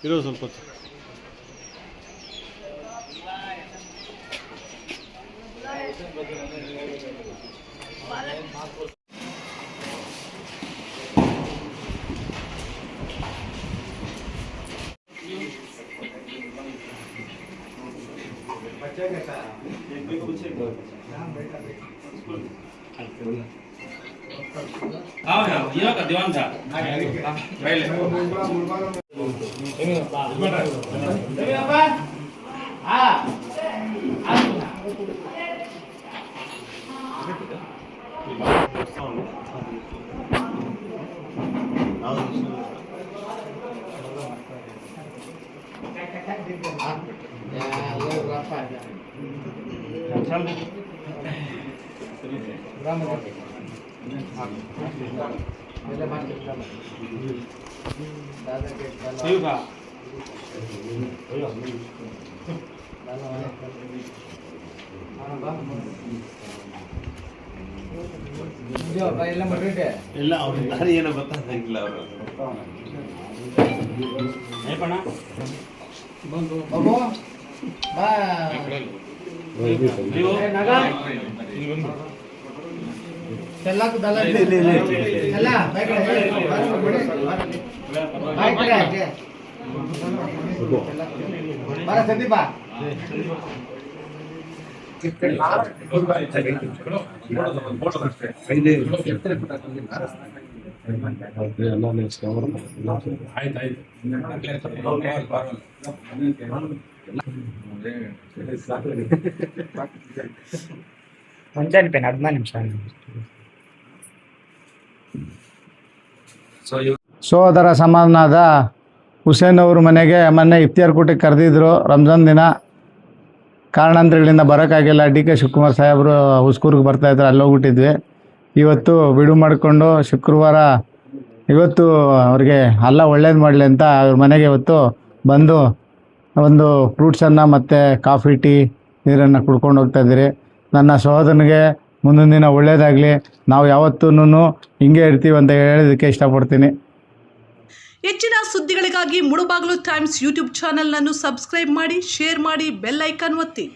ಇರೋ ಸ್ವಲ್ಪ ಹೊತ್ತು. दिवान था ಎಲ್ಲ ಅವ್ರು ದಾರಿ ಏನೋ ಗೊತ್ತಾಗಿಲ್ಲ ಅವರು ಮುಂಜಾನೆ ಪೇನ್ 15 ನಿಮಿಷ. ಸೋದರ ಸಮಾನನಾದ ಹುಸೇನ್ ಅವ್ರ ಮನೆಗೆ ಮೊನ್ನೆ ಇಫ್ತಿಯಾರ್ ಕೂಟಕ್ಕೆ ಕರೆದಿದ್ರು. ರಂಜಾನ್ ದಿನ ಕಾರಣಾಂತರಗಳಿಂದ ಬರೋಕ್ಕಾಗಿಲ್ಲ. ಡಿ ಕೆ ಶಿವಕುಮಾರ್ ಸಾಹೇಬರು ಹುಸ್ಕೂರಿಗೆ ಬರ್ತಾಯಿದ್ರು, ಅಲ್ಲಿ ಹೋಗ್ಬಿಟ್ಟಿದ್ವಿ. ಇವತ್ತು ಬಿಡು ಮಾಡಿಕೊಂಡು ಶುಕ್ರವಾರ ಇವತ್ತು ಅವ್ರಿಗೆ ಎಲ್ಲ ಒಳ್ಳೇದು ಮಾಡಲಿ ಅಂತ ಅವ್ರ ಮನೆಗೆ ಇವತ್ತು ಬಂದು ಒಂದು ಫ್ರೂಟ್ಸನ್ನು ಮತ್ತು ಕಾಫಿ ಟೀ ನೀರನ್ನು ಕುಡ್ಕೊಂಡು ಹೋಗ್ತಾಯಿದ್ದೀರಿ. ನನ್ನ ಸಹೋದರನಿಗೆ ಮುಂದಿನ ದಿನ ಒಳ್ಳೆಯದಾಗಲಿ, ನಾವು ಯಾವತ್ತೂ ಹಿಂಗೆ ಇರ್ತೀವಿ ಅಂತ ಹೇಳೋದಕ್ಕೆ ಇಷ್ಟಪಡ್ತೀನಿ. ಹೆಚ್ಚಿನ ಸುದ್ದಿಗಳಿಗಾಗಿ ಮುಳುಬಾಗಿಲು ಟೈಮ್ಸ್ ಯೂಟ್ಯೂಬ್ ಚಾನೆಲ್ ಅನ್ನು ಸಬ್ಸ್ಕ್ರೈಬ್ ಮಾಡಿ, ಶೇರ್ ಮಾಡಿ, ಬೆಲ್ ಐಕಾನ್ ಒತ್ತಿ.